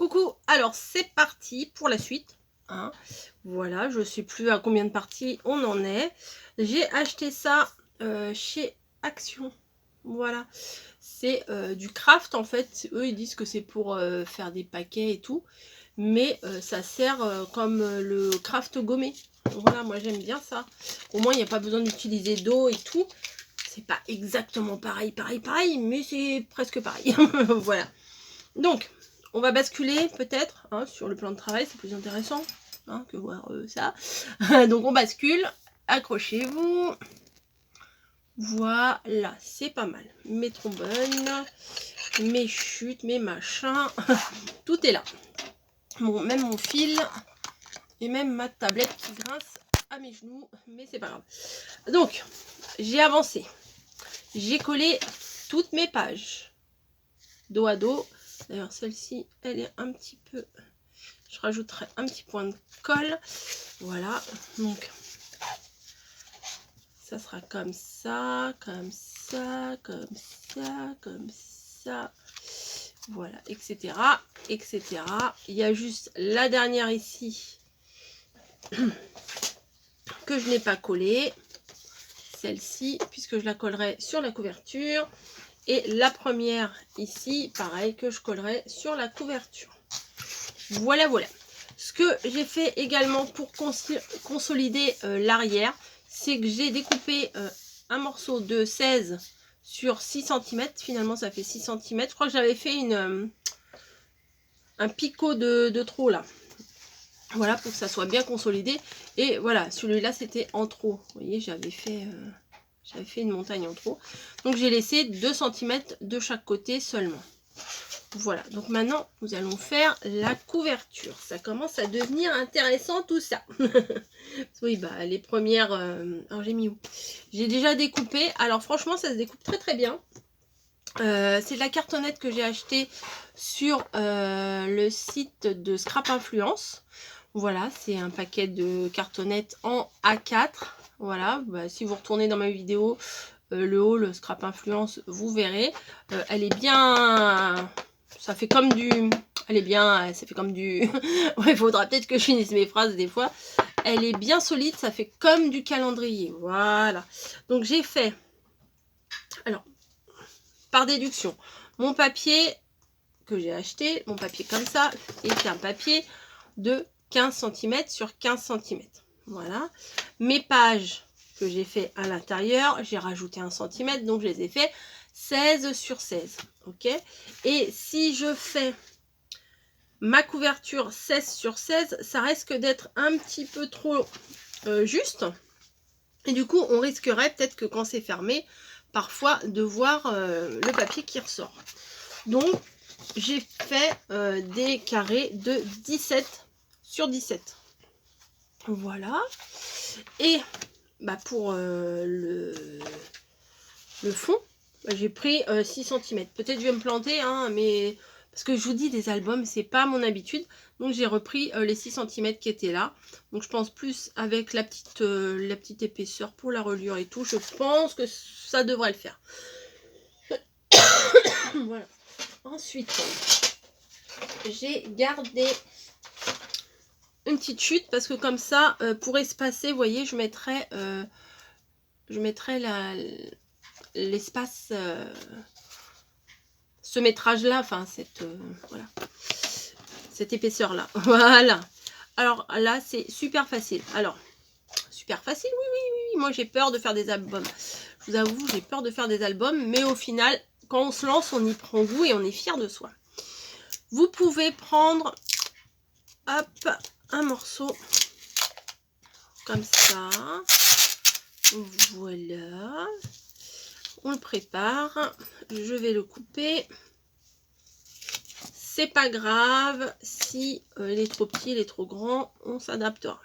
Coucou, alors c'est parti pour la suite. Hein. Voilà, je ne sais plus à combien de parties on en est. J'ai acheté ça chez Action. Voilà, c'est du craft en fait. Eux ils disent que c'est pour faire des paquets et tout. Mais ça sert comme le craft gommé. Voilà, moi j'aime bien ça. Au moins il n'y a pas besoin d'utiliser d'eau et tout. C'est pas exactement pareil, mais c'est presque pareil. Voilà. Donc, on va basculer peut-être hein, sur le plan de travail, c'est plus intéressant hein, que voir ça. Donc on bascule, accrochez-vous. Voilà, c'est pas mal. Mes trombones, mes chutes, mes machins, tout est là. Bon, même mon fil et même ma tablette qui grince à mes genoux, mais c'est pas grave. Donc, j'ai avancé. J'ai collé toutes mes pages, dos à dos. D'ailleurs, celle-ci, elle est un petit peu... Je rajouterai un petit point de colle. Voilà. Donc, ça sera comme ça, comme ça, comme ça, comme ça. Voilà, etc. etc. Il y a juste la dernière ici que je n'ai pas collée. Celle-ci, puisque je la collerai sur la couverture. Et la première ici, pareil, que je collerai sur la couverture. Voilà, voilà. Ce que j'ai fait également pour consolider l'arrière, c'est que j'ai découpé un morceau de 16 sur 6 cm. Finalement, ça fait 6 cm. Je crois que j'avais fait un picot de trop là. Voilà, pour que ça soit bien consolidé. Et voilà, celui-là, c'était en trop. Vous voyez, j'avais fait une montagne en trop. Donc, j'ai laissé 2 cm de chaque côté seulement. Voilà, donc maintenant, nous allons faire la couverture. Ça commence à devenir intéressant tout ça. Oui, bah les premières... alors, j'ai mis où? J'ai déjà découpé. Alors, franchement, ça se découpe très très bien. C'est de la cartonnette que j'ai acheté sur le site de Scrap Influence. Voilà, c'est un paquet de cartonnettes en A4. Voilà, bah, si vous retournez dans ma vidéo, le haul Scrap Influence, vous verrez. Elle est bien... Ça fait comme du... Elle est bien... Ça fait comme du... Il faudra peut-être que je finisse mes phrases des fois. Elle est bien solide, ça fait comme du calendrier. Voilà. Donc j'ai fait... Alors, par déduction, mon papier que j'ai acheté, mon papier comme ça, est un papier de 15 cm sur 15 cm. Voilà. Mes pages que j'ai fait à l'intérieur, j'ai rajouté 1 cm, donc je les ai fait 16 sur 16. Ok. Et si je fais ma couverture 16 sur 16, ça risque d'être un petit peu trop juste. Et du coup, on risquerait peut-être que quand c'est fermé, parfois de voir le papier qui ressort. Donc, j'ai fait des carrés de 17 sur 17. Voilà. Et bah, pour le fond, bah, j'ai pris 6 cm. Peut-être je vais me planter, hein, mais parce que je vous dis, des albums, c'est pas mon habitude. Donc j'ai repris les 6 cm qui étaient là. Donc je pense plus avec la petite épaisseur pour la reliure et tout. Je pense que ça devrait le faire. Voilà. Ensuite, j'ai gardé une petite chute parce que comme ça, pour espacer, vous voyez, je mettrai l'espace, ce métrage là, enfin voilà, cette épaisseur là. Voilà. Alors là, c'est super facile. Alors, super facile, oui. Moi, j'ai peur de faire des albums. Je vous avoue, j'ai peur de faire des albums, mais au final, quand on se lance, on y prend goût et on est fier de soi. Vous pouvez prendre, hop, un morceau comme ça. Voilà. On le prépare. Je vais le couper. C'est pas grave. Si il est trop petit, il est trop grand, on s'adaptera.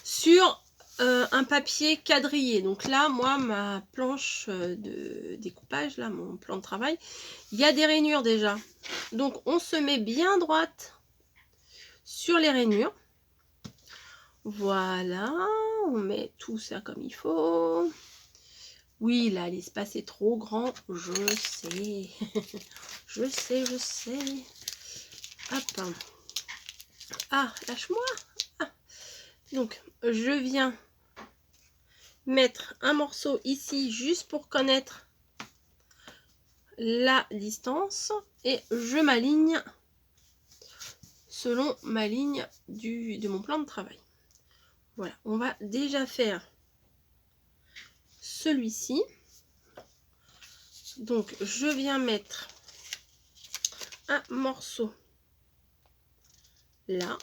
Sur un papier quadrillé. Donc là, moi, ma planche de découpage, là, mon plan de travail, il y a des rainures déjà. Donc, on se met bien droite sur les rainures. Voilà, on met tout ça comme il faut. Oui, là, l'espace est trop grand, je sais. Je sais. Hop. Ah, lâche-moi. Ah. Donc, je viens mettre un morceau ici juste pour connaître la distance et je m'aligne selon ma ligne de mon plan de travail. Voilà, on va déjà faire celui-ci. Donc, je viens mettre un morceau là.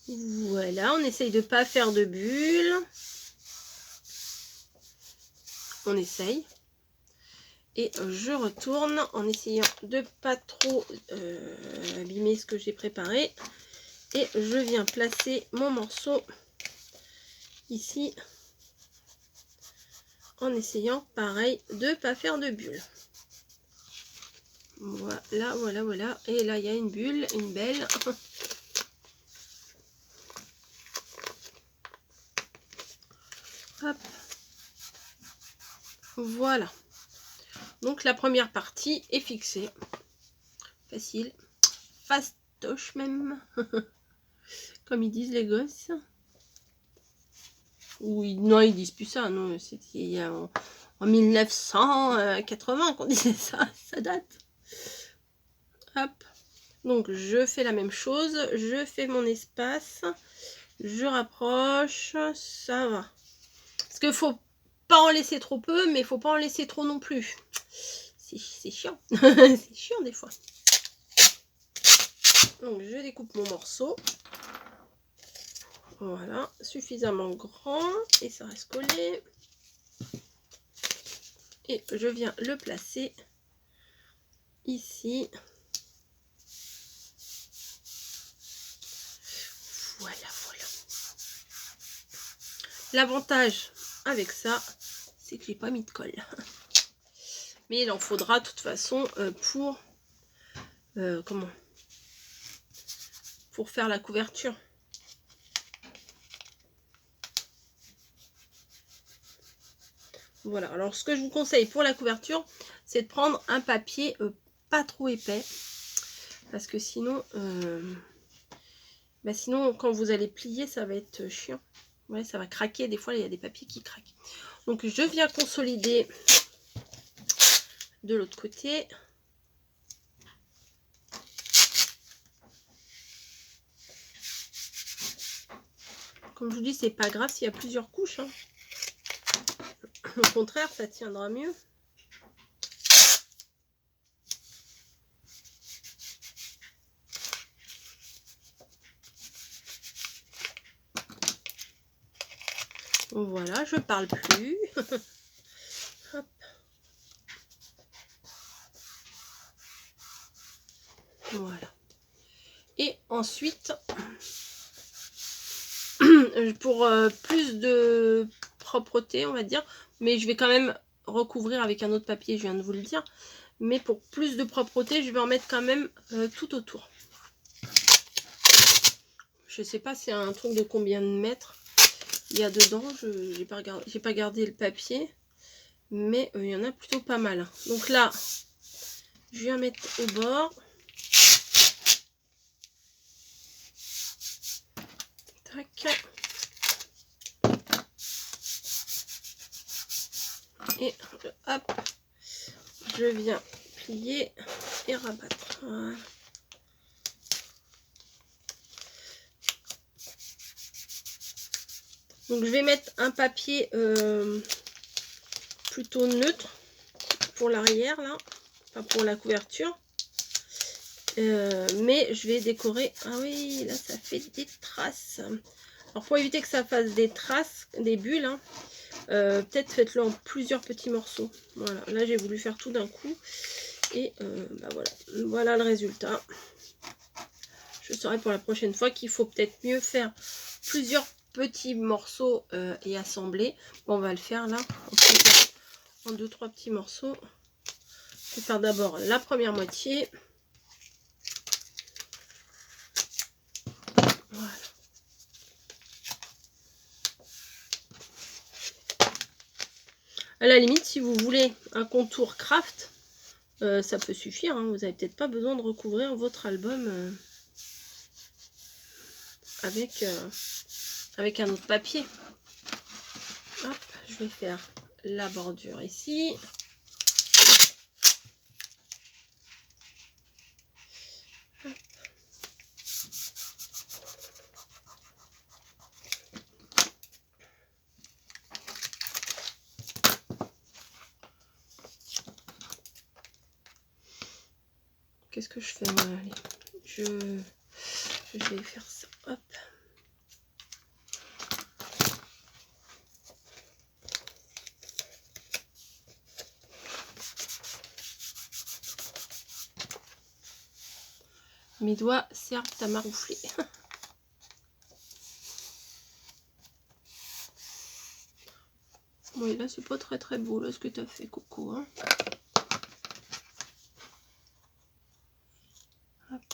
Voilà, on essaye de pas faire de bulles. On essaye. Et je retourne en essayant de pas trop abîmer ce que j'ai préparé. Et je viens placer mon morceau ici en essayant pareil de pas faire de bulles. Voilà, voilà, voilà. Et là, il y a une bulle, une belle. Hop. Voilà. Donc la première partie est fixée. Facile. Fastoche même. Comme ils disent les gosses. Ou non, ils disent plus ça. Non, c'était en 1980 qu'on disait ça. Ça date. Hop. Donc je fais la même chose. Je fais mon espace. Je rapproche. Ça va. Parce qu'il faut pas en laisser trop peu, mais il faut pas en laisser trop non plus. C'est chiant. C'est chiant des fois. Donc je découpe mon morceau. Voilà, suffisamment grand et ça reste collé. Et je viens le placer ici. Voilà, voilà. L'avantage avec ça, c'est que j'ai pas mis de colle. Mais il en faudra de toute façon pour pour faire la couverture. Voilà, alors ce que je vous conseille pour la couverture, c'est de prendre un papier pas trop épais. Parce que sinon, sinon quand vous allez plier, ça va être chiant. Ouais, ça va craquer. Des fois, il y a des papiers qui craquent. Donc, je viens consolider de l'autre côté. Comme je vous dis, c'est pas grave s'il y a plusieurs couches. Hein. Au contraire, ça tiendra mieux. Voilà, je parle plus. Hop. Voilà. Et ensuite, pour plus de propreté, on va dire, mais je vais quand même recouvrir avec un autre papier, je viens de vous le dire. Mais pour plus de propreté, je vais en mettre quand même tout autour. Je sais pas c'est un truc de combien de mètres il y a dedans. Je n'ai pas gardé le papier. Mais il y en a plutôt pas mal. Donc là, je viens mettre au bord. Tac. Et hop, je viens plier et rabattre. Voilà. Donc je vais mettre un papier plutôt neutre pour l'arrière là, enfin pour la couverture. Mais je vais décorer. Ah oui, là ça fait des traces. Alors pour éviter que ça fasse des traces, des bulles, hein, peut-être faites-le en plusieurs petits morceaux. Voilà, là j'ai voulu faire tout d'un coup. Et voilà. Voilà le résultat. Je saurai pour la prochaine fois qu'il faut peut-être mieux faire plusieurs petits morceaux et assembler. Bon, on va le faire là. On peut faire en 2-3 petits morceaux. Je vais faire d'abord la première moitié. Voilà. À la limite, si vous voulez un contour craft, ça peut suffire, hein. Vous n'avez peut-être pas besoin de recouvrir votre album avec un autre papier. Hop, je vais faire la bordure ici. Hop. Qu'est-ce que je fais moi? Allez, je vais faire ça. Hop. Mes doigts servent à maroufler. Oui, là, c'est pas très beau, là, ce que tu as fait, Coco. Hein. Hop.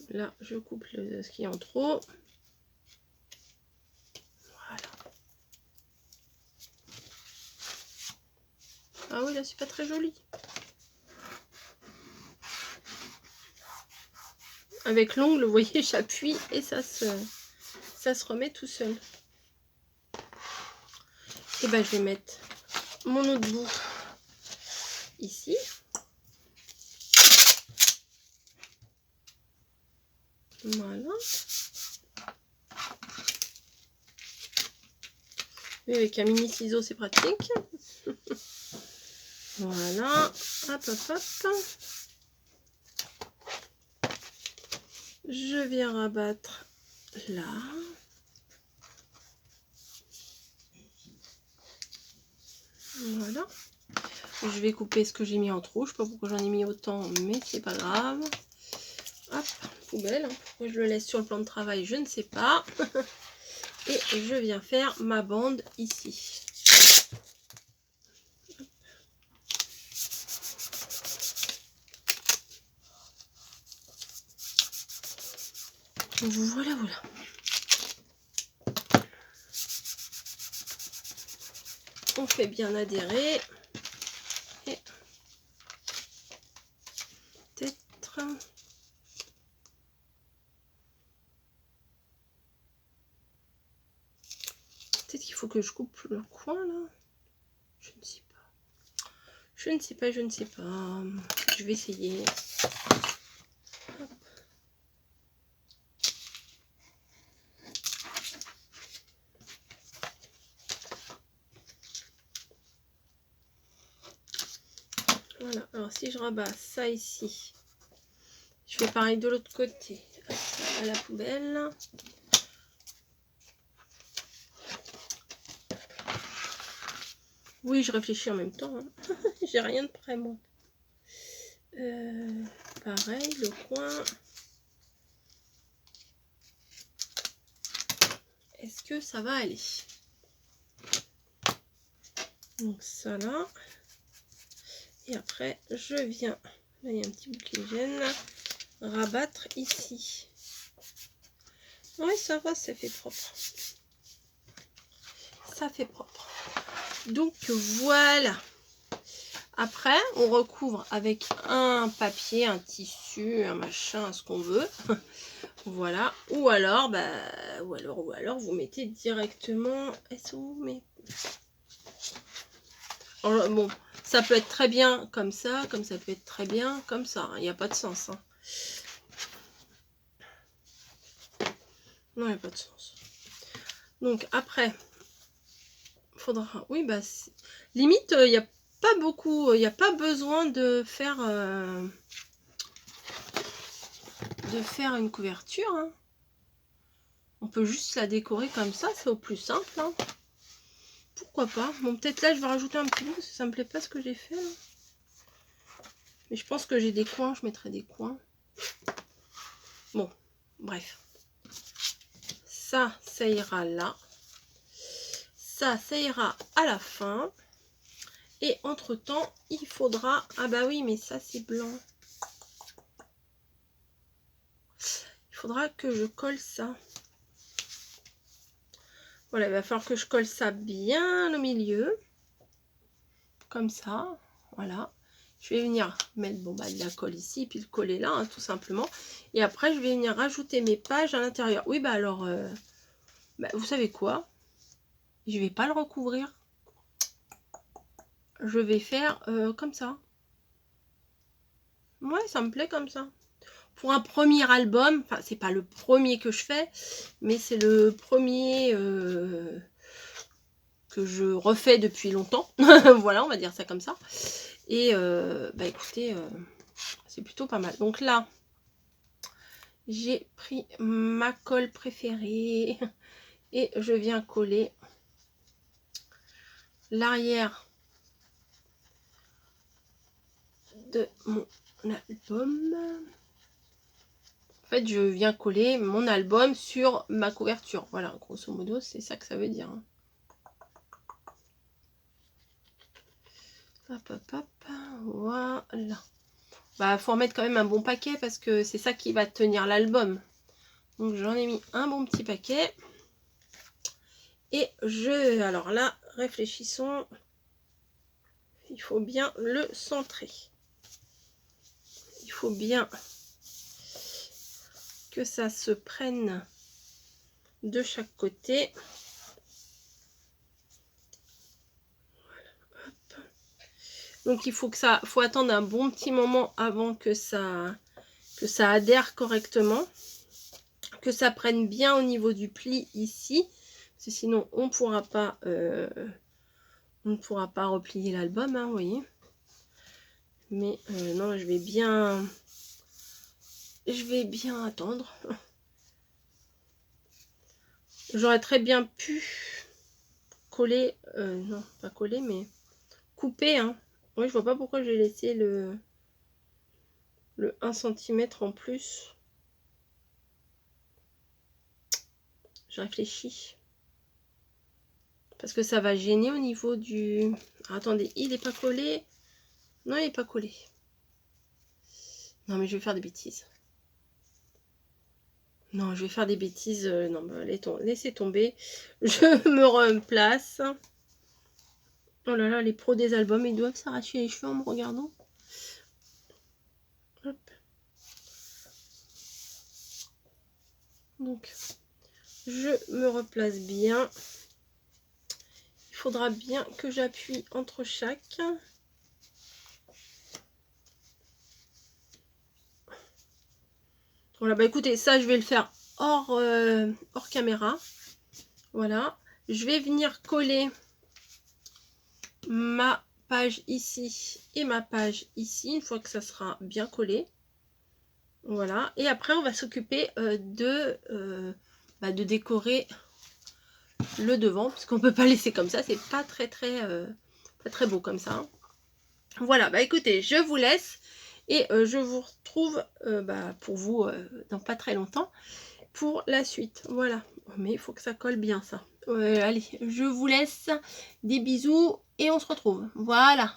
Là, je coupe ce qui est en trop. Voilà. Ah oui, là, c'est pas très joli. Avec l'ongle, vous voyez, j'appuie et ça se remet tout seul. Et ben, je vais mettre mon autre bout ici. Voilà. Et avec un mini ciseau, c'est pratique. Voilà. Hop, hop, hop. Je viens rabattre là. Voilà. Je vais couper ce que j'ai mis en trop. Je sais pas pourquoi j'en ai mis autant, mais c'est pas grave. Hop, poubelle. Pourquoi je le laisse sur le plan de travail, je ne sais pas. Et je viens faire ma bande ici. Voilà, voilà. On fait bien adhérer. Et peut-être... Peut-être qu'il faut que je coupe le coin, là. Je ne sais pas. Je ne sais pas, je ne sais pas. Je vais essayer. Hop. Voilà, alors si je rabats ça ici, je fais pareil de l'autre côté, à la poubelle. Oui, je réfléchis en même temps, hein. J'ai rien de près, moi. Pareil, le coin. Est-ce que ça va aller? Donc ça là. Et après, je viens, là il y a un petit bout qui me gêne, rabattre ici. Ouais, ça va, ça fait propre. Ça fait propre. Donc voilà. Après, on recouvre avec un papier, un tissu, un machin, ce qu'on veut. Voilà. Ou alors, vous mettez directement. Est-ce où mais alors, bon, ça peut être très bien comme ça peut être très bien comme ça. Il n'y a pas de sens. Hein. Non, il n'y a pas de sens. Donc après, faudra. Oui, bah limite, il n'y a pas beaucoup, il n'y a pas besoin de faire une couverture. Hein. On peut juste la décorer comme ça, c'est au plus simple. Hein. Pourquoi pas? Bon, peut-être là, je vais rajouter un petit bout parce que ça me plaît pas ce que j'ai fait. Là. Mais je pense que j'ai des coins, je mettrai des coins. Bon, bref. Ça ira là. Ça ira à la fin. Et entre-temps, il faudra... Ah bah oui, mais ça, c'est blanc. Il faudra que je colle ça. Voilà, il va falloir que je colle ça bien au milieu. Comme ça, voilà. Je vais venir mettre de la colle ici, puis le coller là, hein, tout simplement. Et après, je vais venir rajouter mes pages à l'intérieur. Oui, alors, vous savez quoi? Je vais pas le recouvrir. Je vais faire comme ça. Ouais, ça me plaît comme ça. Pour un premier album, enfin, c'est pas le premier que je fais, mais c'est le premier que je refais depuis longtemps. Voilà, on va dire ça comme ça. Et écoutez, c'est plutôt pas mal. Donc là, j'ai pris ma colle préférée et je viens coller l'arrière de mon album. En fait, je viens coller mon album sur ma couverture. Voilà, grosso modo, c'est ça que ça veut dire. Hop, hop, hop. Voilà. Faut en mettre quand même un bon paquet parce que c'est ça qui va tenir l'album. Donc, j'en ai mis un bon petit paquet. Et alors là, réfléchissons. Il faut bien le centrer. Il faut bien que ça se prenne de chaque côté. Voilà, hop. Donc il faut attendre un bon petit moment avant que ça adhère correctement, que ça prenne bien au niveau du pli ici, parce que sinon on ne pourra pas replier l'album, hein, vous voyez. Mais non, je vais bien attendre. J'aurais très bien pu coller, non pas coller, mais couper, hein. Oui, je vois pas pourquoi j'ai laissé le 1 cm en plus. Je réfléchis. Parce que ça va gêner au niveau du... Alors, attendez, il n'est pas collé. Non, il n'est pas collé. Non, mais je vais faire des bêtises. Non, je vais faire des bêtises. Non, laissez tomber. Je me replace. Oh là là, les pros des albums, ils doivent s'arracher les cheveux en me regardant. Hop. Donc, je me replace bien. Il faudra bien que j'appuie entre chaque. Voilà, écoutez, ça je vais le faire hors caméra. Voilà, je vais venir coller ma page ici et ma page ici, une fois que ça sera bien collé. Voilà, et après on va s'occuper de décorer le devant, parce qu'on peut pas laisser comme ça, c'est pas très beau comme ça. Voilà, écoutez, je vous laisse et je vous retrouve pour vous dans pas très longtemps pour la suite. Voilà, mais il faut que ça colle bien ça. Allez, je vous laisse, des bisous et on se retrouve. Voilà.